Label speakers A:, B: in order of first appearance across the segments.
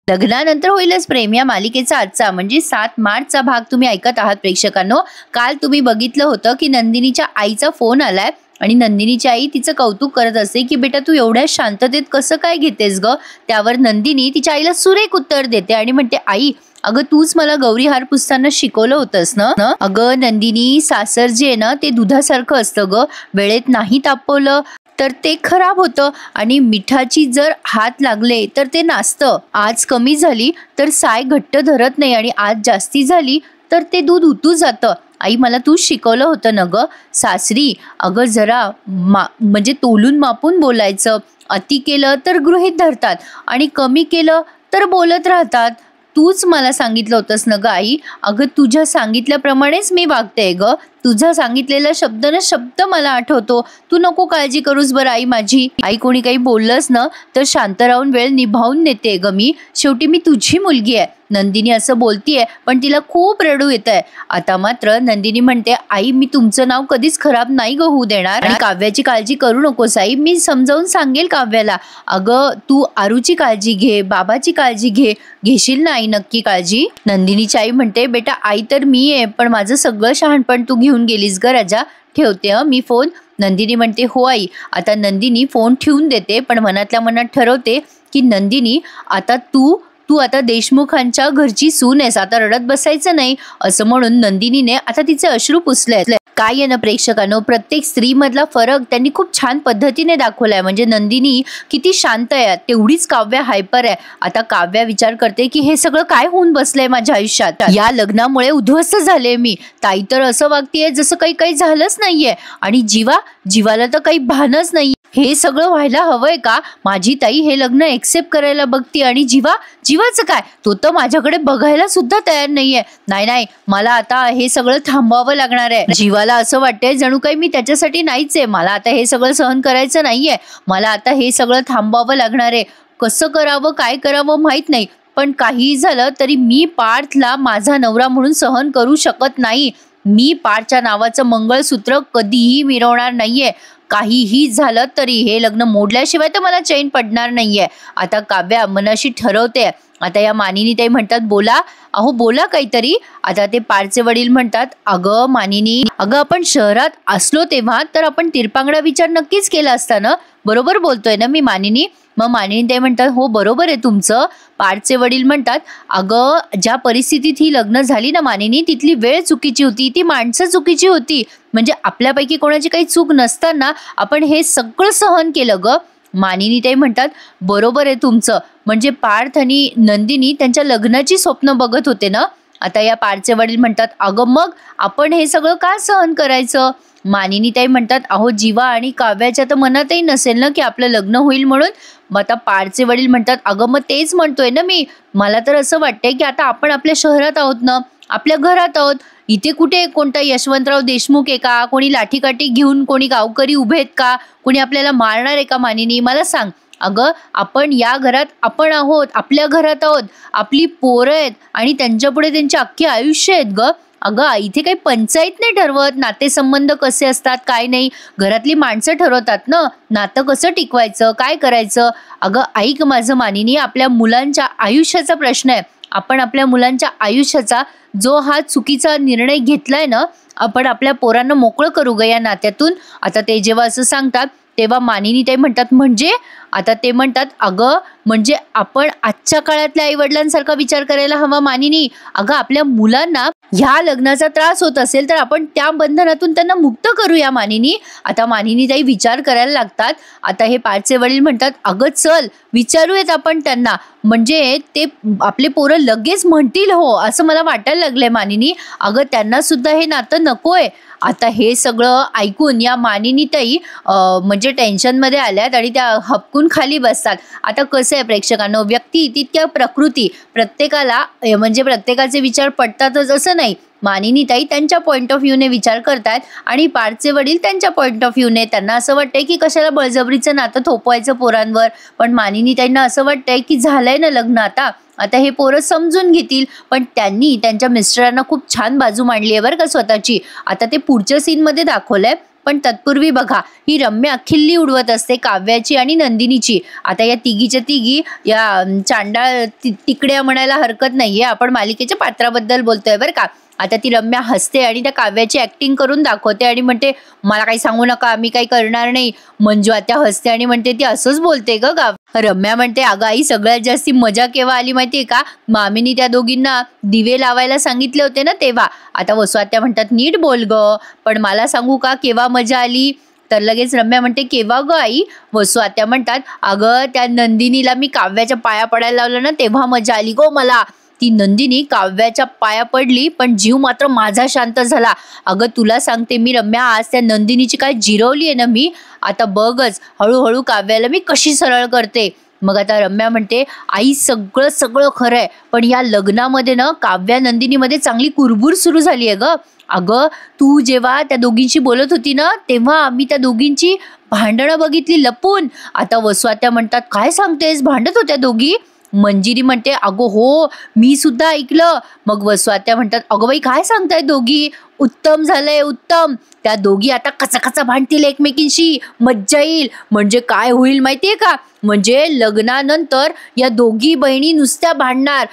A: लग्नानंतर होईलच प्रेम या मालिकेचा आजचा म्हणजे 7 मार्चचा भाग तुम्ही ऐकत आहात प्रेक्षकांनो। काल तुम्ही बघितलं होतं की नंदिनीच्या आईचा फोन आलाय आणि नंदिनीची आई तिचं कौतुक करत असते की बेटा तू एवढ्या शांततेत कसं काय घेतेस ग। त्यावर नंदिनी तिच्या आईला सुरेख उत्तर देते आणि म्हणते आई अगं तूच मला गौरी हार पुसताना शिकवलं होतंस ना। अगं नंदिनी सासर जे आहे ना ते दुधासारखं असतं ग, वेळेत नाही तापवलं तर ते खराब होतं आणि मिठाची जर हात लागले तर ते नासतं। आज कमी झाली तर साय घट्ट धरत नाही आणि आज जास्ती झाली तर ते दूध उतू जातं। आई मला तू शिकवलं होतं ना ग सासरी, अगं जरा म्हणजे तोलून मापून बोलायचं, अति केलं तर गृहीत धरतात आणि कमी केलं तर बोलत राहतात। तूच मला सांगितलं होतंस ना ग आई, अगं तुझ्या सांगितल्याप्रमाणेच मी वागते ग, तुझा सांगितलेला शब्द ना शब्द मला आठवतो, तू नको काळजी करूस बरं आई माझी। आई कोणी काही बोललंस ना तर शांत राहून वेळ निभावून नेते ग मी, शेवटी मी तुझी मुलगी आहे। नंदिनी असं बोलतीये पण तिला खूप रडू येत आहे। आता मात्र नंदिनी म्हणते आई मी तुमचं नाव कधीच खराब नाही ग होऊ देणार आणि काव्याची काळजी करू नकोस आई, मी समजावून सांगेल काव्याला। अगं तू आरूची काळजी घे, बाबाची काळजी घेशील ना आई नक्की काळजी। नंदिनीची आई म्हणते बेटा आई तर मी आहे पण माझं सगळं शहाणपण तू घेऊन गेलीस ग राजा, ठेवते मी फोन। नंदिनी म्हणते हो आई। आता नंदिनी फोन ठेवून देते पण मनातल्या मनात ठरवते की नंदिनी आता तू आता देशमुखांच्या घरची सून आहेस, आता रडत बसायचं नाही असं म्हणून नंदिनीने आता तिचे अश्रू पुसले। काय आहे ना प्रेक्षकांनो, प्रत्येक स्त्री मधला फरक त्यांनी खूप छान पद्धतीने दाखवलाय। म्हणजे नंदिनी किती शांत आहे तेवढीच काव्या हायपर आहे। आता काव्या विचार करते की हे सगळं काय होऊन बसलंय माझ्या आयुष्यात, या लग्नामुळे उद्ध्वस्त झाले मी, ताई तर असं वागतीये जसं काही झालंच नाहीये आणि जीवाला तर काही भानच नाही। हे सगळं व्हायला हवंय का, माझी ताई हे लग्न एक्सेप्ट करायला बघती आणि जीवाचं काय, तो तर माझ्याकडे बघायला सुद्धा तयार नाहीये। नाही मला आता हे सगळं थांबवावं लागणार आहे। जीवाला असं वाटतंय जणू काही मी त्याच्यासाठी नाहीच आहे, मला आता हे सगळं सहन करायचं नाहीये, मला आता हे सगळं थांबवावं लागणार आहे। कसं करावं काय करावं माहित नाही पण काही झालं तरी मी पार्थला माझा नवरा म्हणून सहन करू शकत नाही। मी पार्थच्या नावाचं मंगळसूत्र कधीही मिरवणार नाहीये, काहीही झालं तरी हे लग्न मोडल्याशिवाय तर मला चैन पडणार नाहीये। आता काव्या मनाशी ठरवते। आता या मानिनी ताई म्हणतात बोला, अहो बोला काहीतरी। आता ते पारचे वडील म्हणतात अगं मानिनी, अगं आपण शहरात असलो तेव्हा तर आपण तिरपांगडा विचार नक्कीच केला असता ना, बरोबर बोलतोय ना मी मानिनी। मग मानिनी ताई म्हणतात हो बरोबर आहे तुमचं। पारचे वडील म्हणतात अगं ज्या परिस्थितीत ही लग्न झाली ना मानिनी, तिथली वेळ चुकीची होती, ती माणसं चुकीची होती, म्हणजे आपल्यापैकी कोणाची काही चूक नसताना आपण हे सगळं सहन केलं ग। मानिनी ताई म्हणतात बरोबर आहे तुमचं, म्हणजे पार्थ आणि नंदिनी त्यांच्या लग्नाची स्वप्न बघत होते ना। आता या पारचे वडील म्हणतात अगं मग आपण हे सगळं का सहन करायचं। मानिनी ताई म्हणतात अहो जीवा आणि काव्याच्या तर मनातही नसेल ना की आपलं लग्न होईल म्हणून। मग आता पारचे वडील म्हणतात अगं मग तेच म्हणतोय ना मी, मला तर असं वाटतंय की आता आपण आपल्या शहरात आहोत ना, आपल्या घरात आहोत, इथे कुठे कोणता यशवंतराव देशमुख आहे का, कोणी लाठीकाठी घेऊन कोणी गावकरी उभे आहेत का, कोणी आपल्याला मारणार आहे का मानिनी मला सांग। अगं आपण या घरात आपण आहोत, आपल्या घरात आहोत, आपली पोरं आहेत आणि त्यांच्यापुढे त्यांचे अख्खे आयुष्य आहेत ग। अगं इथे काही पंचायत नाही ठरवत नातेसंबंध कसे असतात काय नाही, घरातली माणसं ठरवतात ना नातं कसं टिकवायचं काय करायचं। अगं ऐक माझं मानिनी, आपल्या मुलांच्या आयुष्याचा प्रश्न आहे, आपण आपल्या मुलांच्या आयुष्याचा जो हा चुकीचा निर्णय घेतलाय ना, आपण आपल्या पोरांना मोकळं करू ग या नात्यातून। आता ते जेव्हा असं सांगतात तेव्हा मानिनी ताई म्हणतात म्हणजे, आता ते म्हणतात अगं म्हणजे आपण आजच्या काळातल्या आई वडिलांसारखा विचार करायला हवा मानिनी। अगं आपल्या मुलांना ह्या लग्नाचा त्रास होत असेल तर आपण त्या बंधनातून त्यांना मुक्त करूया मानिनी। आता मानिनी ताई विचार करायला लागतात। आता हे पारचे वडील म्हणतात अगं चल विचारूयात आपण त्यांना, म्हणजे ते आपले पोरं लगेच म्हणतील हो असं मला वाटायला लागलंय मानिनी। अगं त्यांना सुद्धा हे नातं नकोय। आता हे सगळं ऐकून या मानिनी ताई म्हणजे टेन्शन मध्ये आल्यात आणि त्या हपकून खाली बसतात। आता कसं आहे प्रेक्षकांनो, व्यक्ती तितक्या प्रकृती, प्रत्येकाला म्हणजे प्रत्येकाचे विचार पटतातच असं नाही। मानिनी ताई त्यांच्या पॉइंट ऑफ व्ह्यूने विचार करतात आणि पारचे वडील त्यांच्या पॉइंट ऑफ व्ह्यूने, त्यांना असं वाटतंय की कशाला बळजबरीचं नातं थोपवायचं पोरांवर, पण मानिनी ताईंना असं वाटतंय की झालंय ना लग्न आता हे पोरं समजून घेतील। पण त्यांनी त्यांच्या मिस्टरांना खूप छान बाजू मांडली आहे बरं का स्वतःची। आता ते पुढच्या सीन मध्ये दाखवलंय, पण तत्पूर्वी बघा, ही रम्या खिल्ली उडवत असते काव्याची आणि नंदिनीची. आता या तिघीच्या तिघी या चांडाळ तिकड्या म्हणायला हरकत नाहीये, आपण मालिकेच्या पात्राबद्दल बोलतोय बरं का. आता ती रम्या हसते आणि त्या काव्याची ऍक्टिंग करून दाखवते आणि म्हणते, मला काही सांगू नका, मी काही करणार नाही. मंजू आता हसते आणि म्हणते, ती असंच बोलते ग गाव. रम्या म्हणते, अगं आई, सगळ्यात जास्ती मजा केव्हा आली माहितीये का, मामीनी त्या दोघींना दिवे लावायला सांगितले होते ना तेव्हा. आता वसुआत्या म्हणतात, नीट बोल ग, पण मला सांगू का केव्हा मजा आली. तर लगेच रम्या म्हणते, केव्हा ग आई. वसुआत्या म्हणतात, अगं त्या नंदिनीला मी काव्याच्या पाया पडायला लावलं ना तेव्हा मजा आली गो मला. ती नंदिनी काव्याच्या पाया पडली पण जीव मात्र माझा शांत झाला. अगं तुला सांगते मी रम्या, आज त्या नंदिनीची काय जिरवली आहे ना मी. आता बघच हळूहळू काव्याला मी कशी सरळ करते. मग आता रम्या म्हणते, आई सगळं सगळं खरं आहे, पण या लग्नामध्ये ना काव्या नंदिनीमध्ये चांगली कुरबुर सुरू झाली आहे ग. अगं तू जेव्हा त्या दोघींशी बोलत होती ना तेव्हा आम्ही त्या दोघींची भांडणं बघितली लपून. आता वसुआत्या म्हणतात, काय सांगतेस, भांडत होत्या दोघी. मंजिरी म्हणते, अगो हो, मी सुद्धा ऐकलं. मग वसुआत्या म्हणतात, अगो बाई काय सांगताय दोघी, उत्तम झालंय उत्तम. त्या दोघी आता कचाकचा भांडतील एकमेकींशी, मज्जा येईल. म्हणजे काय होईल माहितीये का, म्हणजे लग्नानंतर या दोघी बहिणी नुसत्या भांडणार.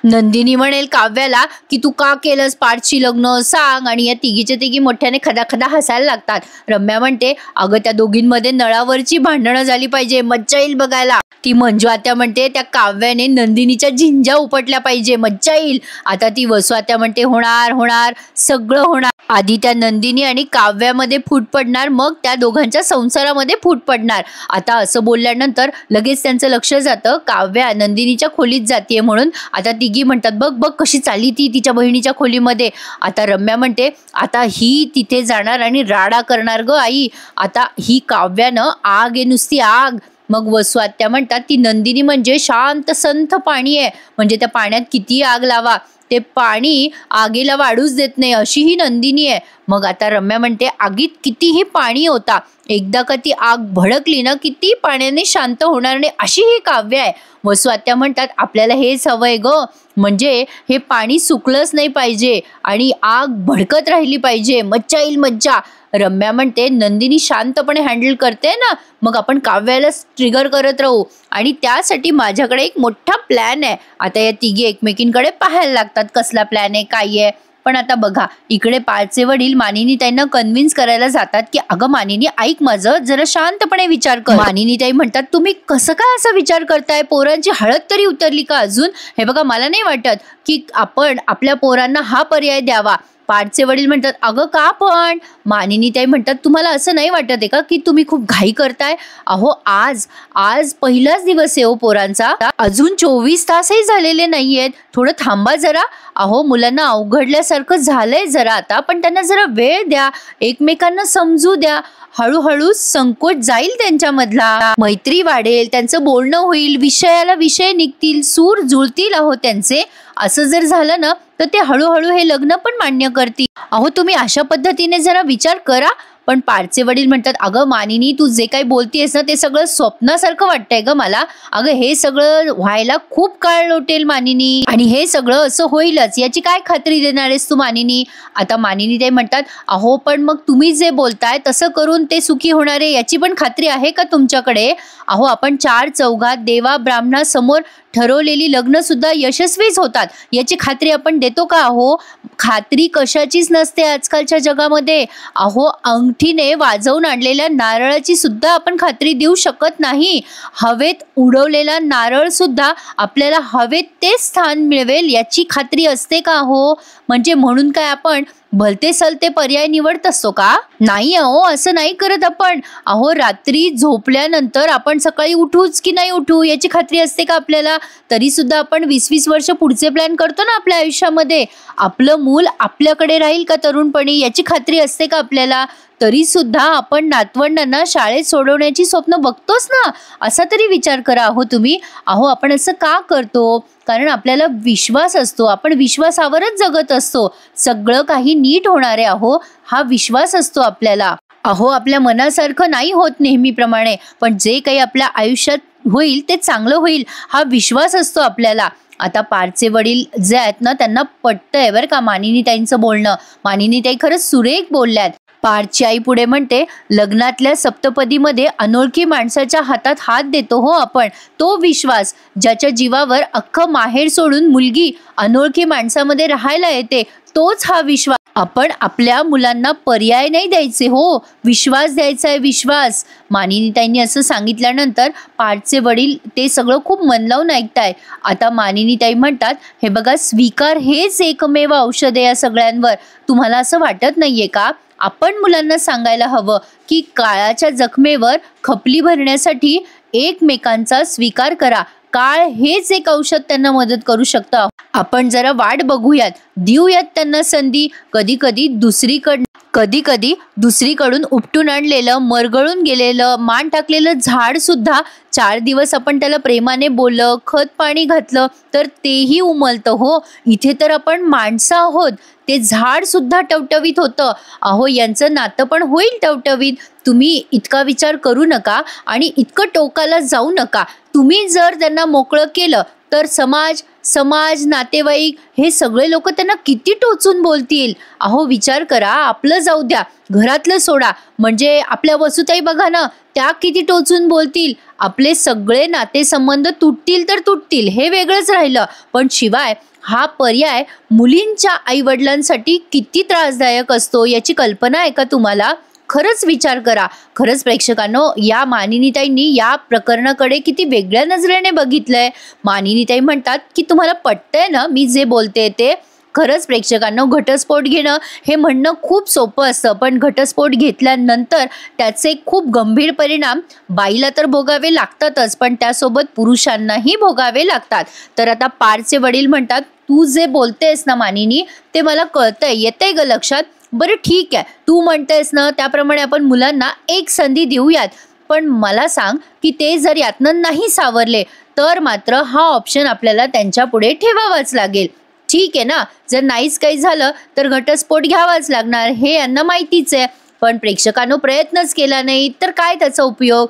A: नंदिनी म्हणेल काव्याला की तू का केलंस पार्थशी लग्न सांग, आणि या तिघीच्या तिघी मोठ्याने खदाखदा हसायला लागतात. रम्या म्हणते, अगं त्या दोघींमध्ये नळावरची भांडणं झाली पाहिजे, मज्जा येईल बघायला. ती मंजू आत्या म्हणते, त्या काव्याने नंदिनीच्या झिंजा उपटल्या पाहिजे, मज्जा येईल. आता ती वसुआत्या म्हणते, होणार होणार, सगळं होणार. आधी त्या नंदिनी आणि काव्यामध्ये फूट पडणार, मग त्या दोघांच्या संसारामध्ये फूट पडणार. आता असं बोलल्यानंतर लगेच त्यांचं लक्ष जातं काव्या नंदिनीच्या खोलीत जातीये म्हणून. आता तिघी म्हणतात, बघ बघ कशी चालली ती तिच्या बहिणीच्या खोलीमध्ये. आता रम्या म्हणते, आता ही तिथे जाणार आणि राडा करणार ग आई. आता ही काव्यानं आग आहे, नुसती आग. मग वसुआत्या म्हणतात, ती नंदिनी म्हणजे शांत संथ पाणी आहे, म्हणजे त्या पाण्यात किती आग लावा ते पाणी आगीला वाढूच देत नाही, अशी ही नंदिनी आहे. मग आता रम्या म्हणते, आगीत कितीही पाणी होता, एकदा का ती आग भडकली ना किती पाण्याने शांत होणार नाही, अशी ही काव्य आहे. वसुआत्या म्हणतात, आपल्याला हेच हवंय ग, म्हणजे हे पाणी सुकलंच नाही पाहिजे आणि आग भडकत राहिली पाहिजे, मज्जा येईल मज्जा. रम्या म्हणते, नंदिनी शांतपणे हँडल करते ना, मग आपण काव्याला ट्रिगर करत राहू, आणि त्यासाठी माझ्याकडे एक मोठा प्लॅन आहे. आता या तिघी एकमेकींकडे पाहायला लागतात, कसला प्लॅन आहे काय आहे. पण आता बघा, इकडे पारचे वडील मानिनी ताईंना कन्व्हिन्स करायला जातात की अगं मानिनी ऐक माझं, जरा शांतपणे विचार कर. मानिनी ताई म्हणतात, तुम्ही कसं काय असा विचार करताय, पोरांची हळद तरी उतरली का अजून. हे बघा, मला नाही वाटत की आपण आपल्या पोरांना हा पर्याय द्यावा. पारचे वडील म्हणतात, अगं का पण. मानिनी ताई म्हणतात, तुम्हाला असं नाही वाटत आहे का की तुम्ही खूप घाई करताय. अहो आज पहिलाच दिवस आहे हो पोरांचा, अजून 24 तासही झालेले नाहीयेत, थोडं थांबा जरा. अहो मुलांना अवघडल्यासारखं झालंय जरा आता, पण त्यांना जरा वेळ द्या, एकमेकांना समजू द्या. हळूहळू संकोच जाईल त्यांच्यामधला, मैत्री वाढेल, त्यांचं बोलणं होईल, विषयाला विषय निघतील, सूर जुळतील अहो त्यांचे. असं जर झालं ना तर ते हळूहळू हे लग्न पण मान्य करतील. अहो तुम्ही अशा पद्धतीने जरा विचार करा. पण पारचे वडील म्हणतात, अगं मानिनी तू जे काही बोलतेस ना ते सगळं स्वप्नासारखं वाटतंय ग मला. अगं हे सगळं व्हायला खूप काळ लोटेल मानिनी, आणि हे सगळं असं होईलच याची काय खात्री देणार आहेस तू मानिनी. आता मानिनी ते म्हणतात, अहो पण मग तुम्ही जे बोलताय तसं करून ते सुखी होणारे याची पण खात्री आहे का तुमच्याकडे. अहो आपण 4 चौघात देवा ब्राह्मणासमोर ठरवलेली लग्न सुद्धा यशस्वीच होतात, याची खात्री आपण देतो का. अहो खात्री कशाचीच नसते आजकालच्या जगामध्ये. अहो अंगठीने वाजवून आणलेल्या नारळाची सुद्धा आपण खात्री देऊ शकत नाही. हवेत उडवलेला नारळ सुद्धा आपल्याला हवेत तेच स्थान मिळवेल याची खात्री असते का. हो म्हणजे म्हणून काय आपण भलते सलते पर्याय निवडत असतो का. नाही अहो असं नाही करत आपण. अहो रात्री झोपल्यानंतर आपण सकाळी उठूच की नाही उठू याची खात्री असते का आपल्याला. तरी सुद्धा आपण 20-20 वर्ष पुढचे प्लॅन करतो ना आपल्या आयुष्यामध्ये. आपलं मूल आपल्याकडे राहील का तरुणपणी याची खात्री असते का आपल्याला. तरी सुद्धा आपण नातवंडांना शाळेत सोडवण्याची स्वप्न बघतोच ना. असा तरी विचार करा अहो तुम्ही. अहो आपण असं का करतो, कारण आपल्याला विश्वास असतो, आपण विश्वासावरच जगत असतो. सगळं काही नीट होणार आहे अहो हा विश्वास असतो आपल्याला. अहो आपल्या मनासारखं नाही होत नेहमीप्रमाणे, पण जे काही आपल्या आयुष्यात होईल ते चांगलं होईल हा विश्वास असतो आपल्याला. आता पारचे वडील जे आहेत ना त्यांना पटतंय बरं का मानिनी ताईंचं बोलणं. मानिनी ताई खरंच सुरेख बोलल्यात. पार्थची आई पुढे म्हणते, लग्नातल्या सप्तपदीमध्ये अनोळखी माणसाच्या हातात हात देतो हो आपण, तो विश्वास, ज्याच्या जीवावर अख्खं माहेर सोडून मुलगी अनोळखी माणसामध्ये राहायला येते, तोच हा विश्वास. आपण आपल्या मुलांना पर्याय नाही द्यायचे हो, विश्वास द्यायचा आहे, विश्वास. मानिनीताईंनी असं सांगितल्यानंतर पार्थचे वडील ते सगळं खूप मन लावून ऐकताय. आता मानिनीताई म्हणतात, हे बघा, स्वीकार हेच एकमेव औषध आहे या सगळ्यांवर. तुम्हाला असं वाटत नाहीये का? आपण मुलांना सांगायला हवं की काळाच्या जखमेवर खपली भरण्यासाठी एकमेकांचा स्वीकार करा. काळ हेच एक औषध त्यांना मदत करू शकतं. आपण जरा वाट बघूयात, देऊयात त्यांना संधी. कधी कधी दुसरीकडून उपटून आणलेलं, मरगळून गेलेलं, मान टाकलेलं झाड सुद्धा 4 दिवस आपण त्याला प्रेमाने बोललं, खत पाणी घातलं तर तेही उमलतं हो. इथे तर आपण माणसं आहोत, ते झाड सुद्धा टवटवीत होतं. अहो, यांचं नातं पण होईल टवटवीत. तुम्ही इतका विचार करू नका आणि इतकं टोकाला जाऊ नका. तुम्ही जर त्यांना मोकळं केलं तर समाज, नातेवाईक हे सगळे लोक त्यांना किती टोचून बोलतील. अहो, विचार करा, आपलं जाऊ द्या, घरातलं सोडा, म्हणजे आपल्या वसुताई बघा ना, त्या किती टोचून बोलतील. आपले सगळे नातेसंबंध तुटतील तर तुटतील, हे वेगळंच राहिलं, पण शिवाय हा पर्याय मुलींच्या आईवडिलांसाठी किती त्रासदायक असतो याची कल्पना आहे का तुम्हाला? खरंच विचार करा. खरंच प्रेक्षकांनो, या मानिनीताईंनी या प्रकरणाकडे किती वेगळ्या नजरेने बघितलंय. मानिनीताई म्हणतात की तुम्हाला पटतंय ना मी जे बोलते ते? खरंच प्रेक्षकांनो, घटस्फोट घेणं हे म्हणणं खूप सोपं असतं, पण घटस्फोट घेतल्यानंतर त्याचे खूप गंभीर परिणाम बाईला तर भोगावे लागतातच, पण त्यासोबत पुरुषांनाही भोगावे लागतात. तर आता पार्थचे वडील म्हणतात, तू जे बोलतेस ना मानिनी, ते मला कळतंय, येतंय ग लक्षात. बरं ठीक आहे, तू म्हणतेस ना त्याप्रमाणे आपण मुलांना एक संधी देऊयात, पण मला सांग की ते जर यातनं नाही सावरले तर मात्र हा ऑप्शन आपल्याला त्यांच्या पुढे ठेवावाच लागेल. ठीक आहे ना, जर नाहीच काही झालं तर घटस्फोट घ्यावाच लागणार, हे यांना माहितीच आहे. पण प्रेक्षकांनो, प्रयत्नच केला नाही तर काय त्याचा उपयोग?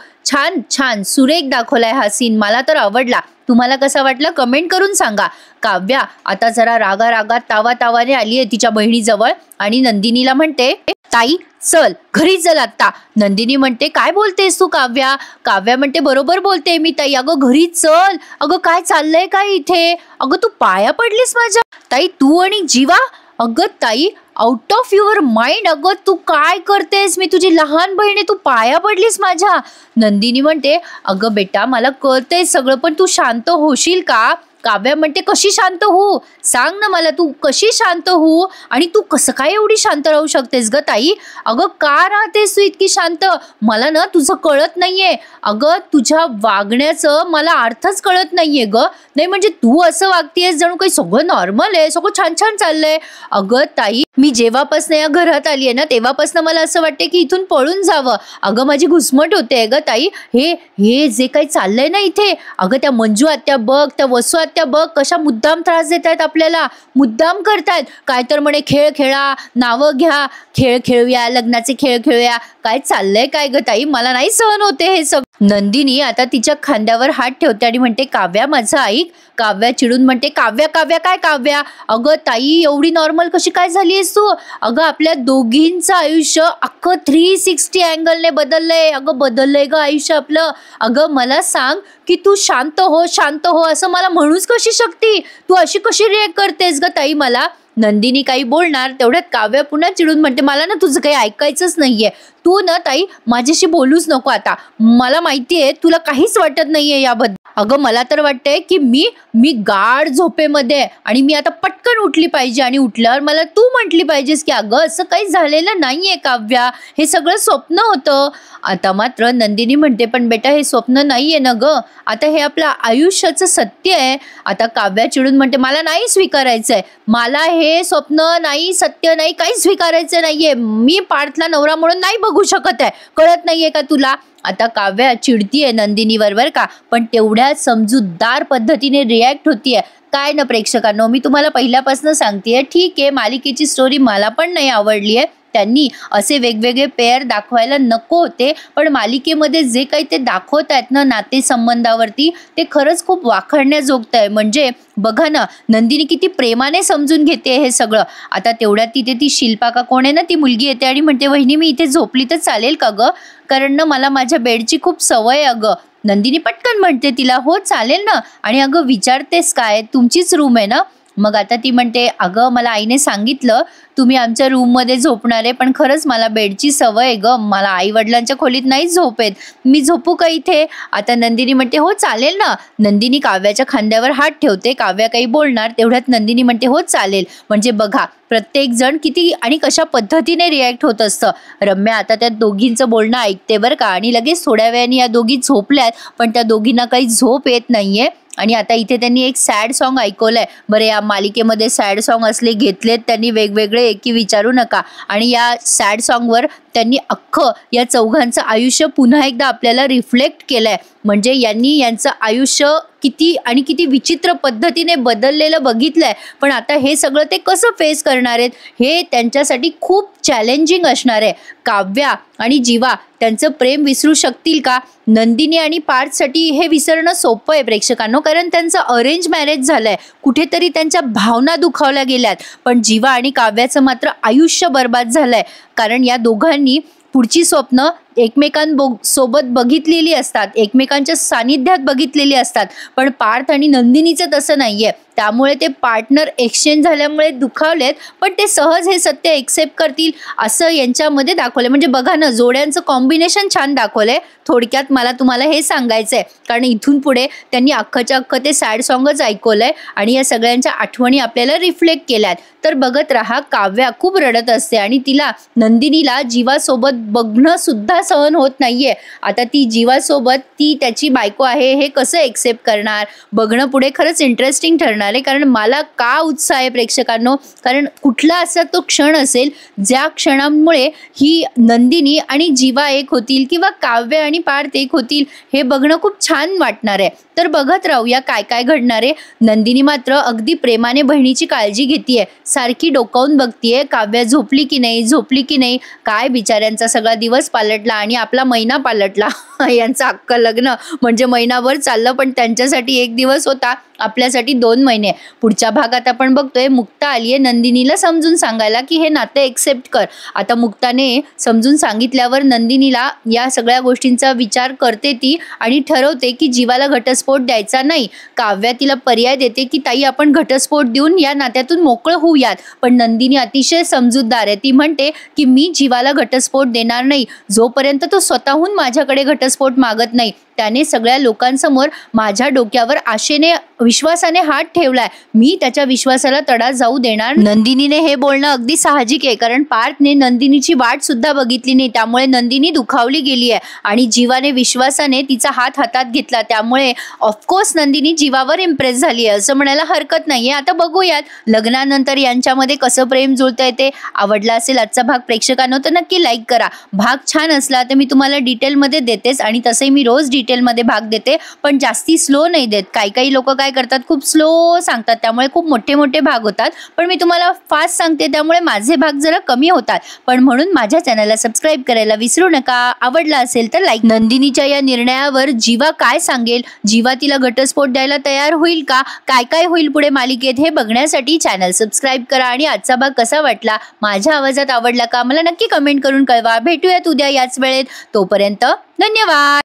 A: छान सुरेख दाखवलाय हा सीन, मला तर आवडला. तुम्हाला कसा वाटला कमेंट करून सांगा. काव्या आता जरा रागात तावाने आली आहे तिच्या बहिणीजवळ आणि नंदिनीला म्हणते, ताई चल घरी चल आता. नंदिनी म्हणते, काय बोलतेस तू काव्या? काव्या म्हणते, बरोबर बोलते मी ताई, अगं घरी चल. अगं काय चाललंय काय इथे? अगं तू पाया पडलीस माझ्या? ताई तू आणि जीवा? अगं ताई, आउट ऑफ युअर माइंड, अगं तू काय करतेस? मी तुझी लहान बहीण आहे, तू पाया पडलीस माझ्या. नंदिनी म्हणते, अगं बेटा मला कळतंय सगळं, पण तू शांत होशील का? काव्या म्हणते, कशी शांत होऊ? सांग ना मला, तू कशी शांत होऊ? आणि तू कसं काय एवढी शांत राहू शकतेस ग ताई? अगं का राहतेस तू इतकी शांत? मला ना तुझं कळत नाहीये. अगं तुझ्या वागण्याचं मला अर्थच कळत नाहीये ग. नाही म्हणजे तू असं वागतेस जणू काही सगळं नॉर्मल आहे, सगळं छान चाललंय. अगं ताई, मी जेव्हापासून या घरात आली आहे ना तेव्हापासून मला असं वाटतं की इथून पळून जावं. अगं माझी घुसमट होते ग ताई. हे जे काही चाललंय ना इथे, अगं त्या मंजू आत्या बघ, त्या वसू आत्या बघ, कशा मुद्दाम त्रास देत आहेत आपल्याला, मुद्दाम करतायत. काय तर म्हणे खेळ खेळा, नावं घ्या, खेळ खेळूया, लग्नाचे खेळ खेळूया. काय चाललंय काय ग ताई? मला नाही सहन होते हे सगळं. नंदिनी आता तिच्या खांद्यावर हात ठेवते आणि म्हणते, काव्या माझं ऐक. काव्या चिडून म्हणते, काव्या काय काव्या? अगं ताई, एवढी नॉर्मल कशी काय झाली आहेस तू? अगं आपल्या दोघींचं आयुष्य अख्खं 360 अँगलने बदललंय. अगं बदललंय ग आयुष्य आपलं. अगं मला सांग की तू शांत हो असं मला म्हणूच कशी शकते? तू अशी कशी रिॲक्ट करतेस ग ताई मला? नंदिनी काही बोलणार तेवढ्यात काव्या पुन्हा चिडून म्हणते, मला ना तुझं काही ऐकायचंच नाहीये. तू ना ताई माझ्याशी बोलूच नको आता. मला माहितीये तुला काहीच वाटत नाहीये याबद्दल. अगं मला तर वाटतंय की मी गाढ झोपेमध्ये आणि मी आता पटकन उठली पाहिजे आणि उठल्यावर मला तू म्हटली पाहिजेस की अगं असं काही झालेलं नाहीये काव्या, हे सगळं स्वप्न होतं. आता मात्र नंदिनी म्हणते, पण बेटा हे स्वप्न नाहीये ना ग, आता हे आपलं आयुष्याचं सत्य आहे. आता काव्या चिडून म्हणते, मला नाही स्वीकारायचंय, मला हे स्वप्न नाही, सत्य नाही, काही स्वीकारायचं नाहीये. मी पार्थला नवरा म्हणून नाही बघू शकत आहे, कळत नाहीये का तुला? आता काव्या चिडतीये नंदिनीवर बरं का, पण तेवढ्या समजूतदार पद्धतीने रिॲक्ट होतीये. काय ना प्रेक्षकांनो, मी तुम्हाला पहिल्यापासून सांगतेय, ठीक आहे मालिकेची स्टोरी मला पण नाही आवडली आहे, त्यांनी असे वेगवेगळे पेअर दाखवायला नको होते, पण मालिकेमध्ये जे काही ते दाखवत आहेत ना नातेसंबंधावरती, ते खरंच खूप वाखाणण्याजोगतं आहे. म्हणजे बघा ना, नंदिनी किती प्रेमाने समजून घेते हे सगळं. आता तेवढ्यात तिथे ती शिल्पा का कोण आहे ना, ती मुलगी येते आणि म्हणते, वहिनी मी इथे झोपली तर चालेल का ग, कारण ना मला माझ्या बेडची खूप सवय आहे अगं. नंदिनी पटकन म्हणते तिला, हो चालेल ना, आणि अगं विचारतेस काय, तुमचीच रूम आहे ना. मग आता ती म्हणते, अगं मला आईने सांगितलं तुम्ही आमच्या रूममध्ये झोपणार आहे, पण खरंच मला बेडची सवय आहे ग, मला आई वडिलांच्या खोलीत नाही झोप येत, मी झोपू का इथे. आता नंदिनी म्हणते, हो चालेल ना. नंदिनी काव्याच्या खांद्यावर हात ठेवते, काव्या काही बोलणार, तेवढ्यात नंदिनी म्हणते, हो चालेल. म्हणजे बघा प्रत्येक जण किती आणि कशा पद्धतीने रिॲक्ट होत असतं. रम्या आता त्या दोघींचं बोलणं ऐकते बरं का, आणि लगेच थोड्या वेळाने या दोघी झोपल्यात, पण त्या दोघींना काही झोप येत नाहीये. आणि आता इथे त्यांनी एक सॅड सॉन्ग ऐकवलंय. बरं, या मालिकेमध्ये सॅड सॉन्ग असले घेतलेत त्यांनी वेगवेगळे की विचारू नका. आणि या सॅड सॉन्गवर त्यांनी अख्खं या चौघांचं आयुष्य पुन्हा एकदा आपल्याला रिफ्लेक्ट केलंय. म्हणजे यांनी यांचं आयुष्य किती आणि किती विचित्र पद्धतीने बदललेलं बघितलंय, पण आता हे सगळं ते कसं फेस करणार आहेत हे त्यांच्यासाठी खूप चॅलेंजिंग असणार आहे. काव्या आणि जीवा त्यांचं प्रेम विसरू शकतील का? नंदिनी आणि पार्थसाठी हे विसरणं सोपं आहे प्रेक्षकांनो, कारण त्यांचं अरेंज मॅरेज झालंय, कुठेतरी त्यांच्या भावना दुखावल्या गेल्यात. पण जीवा आणि काव्याचं मात्र आयुष्य बर्बाद झालंय, कारण या दोघांनी पुढची स्वप्न एकमेकांसोबत बघितलेली असतात, एकमेकांच्या सानिध्यात बघितलेली असतात. पण पार्थ आणि नंदिनीचं तसं नाहीये, त्यामुळे ते पार्टनर एक्सचेंज झाल्यामुळे दुखावलेत, पण ते सहज हे सत्य एक्सेप्ट करतील असं यांच्यामध्ये दाखवलंय. म्हणजे बघा ना, जोड्यांचं कॉम्बिनेशन छान दाखवलंय. थोडक्यात मला तुम्हाला हे सांगायचंय, कारण इथून पुढे त्यांनी अख्खच्या अख्खं ते सॅड सॉन्गच ऐकवलंय आणि या सगळ्यांच्या आठवणी आपल्याला रिफ्लेक्ट केल्यात. तर बघत राहा. काव्या खूप रडत असते आणि तिला नंदिनीला जीवासोबत बघणं सुद्धा सहन होत नाहीये. आता ती जीवासोबत ती त्याची बायको आहे हे कसं एक्सेप्ट करणार, बघणं पुढे खरंच इंटरेस्टिंग ठरणार आहे. कारण मला का उत्साह आहे प्रेक्षकांनो, कारण कुठला असा तो क्षण असेल ज्या क्षणामुळे ही नंदिनी आणि जीवा एक होतील किंवा काव्य आणि पार्थ एक होतील, हे बघणं खूप छान वाटणार आहे. तर बघत राहूया काय काय घडणार आहे. नंदिनी मात्र अगदी प्रेमाने बहिणीची काळजी घेतीये, सारखी डोकावून बघतीये काव्या झोपली की नाही, झोपली की नाही. काय बिचाऱ्यांचा सगळा दिवस पालटला आणि आपला महिना पालटला. यांचं अख्खं लग्न म्हणजे महिनाभर चाललं, पण त्यांच्यासाठी एक दिवस होता, आपल्यासाठी 2 महिने. पुढच्या भागात आपण बघतोय मुक्ता आलीये नंदिनीला समजून सांगायला की हे नातं एक्सेप्ट कर. आता मुक्ताने समजून सांगितल्यावर नंदिनीला या सगळ्या गोष्टींचा विचार करते ती आणि ठरवते की जीवाला घटस्फोट द्यायचा नाही. काव्या तिला पर्याय देते की ताई आपण घटस्फोट देऊन या नात्यातून मोकळं होऊयात, पण नंदिनी अतिशय समजूतदार आहे. ती म्हणते की मी जीवाला घटस्फोट देणार नाही जोपर्यंत तो स्वतःहून माझ्याकडे घटस्फोट मागत नाही. त्याने सगळ्या लोकांसमोर माझ्या डोक्यावर आशेने विश्वासाने हात ठेवलाय, मी त्याच्या विश्वासाला तडा जाऊ देणार. नंदिनीने हे बोलणं अगदी साहजिक आहे, कारण पार्थने नंदिनीची वाट सुद्धा बघितली नाही, त्यामुळे नंदिनी दुखावली गेली आहे आणि जीवाने विश्वासाने तिचा हात हातात घेतला, त्यामुळे ऑफकोर्स नंदिनी जीवावर इम्प्रेस झाली आहे असं म्हणायला हरकत नाहीये. आता बघूयात लग्नानंतर यांच्यामध्ये कसं प्रेम जुळतंय ते. आवडला असेल आजचा भाग प्रेक्षकांनो तर नक्की लाईक करा. भाग छान असला तर मी तुम्हाला डिटेलमध्ये देतेच, आणि तसे मी रोज डिटेलमध्ये भाग देते, पण जास्ती स्लो नाही देत. काही लोक काय करतात, खूप स्लो सांगतात, त्यामुळे खूप मोठे मोठे भाग होतात, पण मी तुम्हाला फास्ट सांगते त्यामुळे माझे भाग जरा कमी होतात. पण म्हणून माझ्या चॅनलला सबस्क्राईब करायला विसरू नका. आवडला असेल तर लाईक. नंदिनीच्या या निर्णयावर जीवा काय सांगेल, जीवा तिला घटस्फोट द्यायला तयार होईल का, काय काय होईल पुढे मालिकेत हे बघण्यासाठी चॅनल सबस्क्राईब करा. आणि आजचा भाग कसा वाटला, माझ्या आवाजात आवडला का, मला नक्की कमेंट करून कळवा. भेटूयात उद्या याच वेळेत. तोपर्यंत धन्यवाद.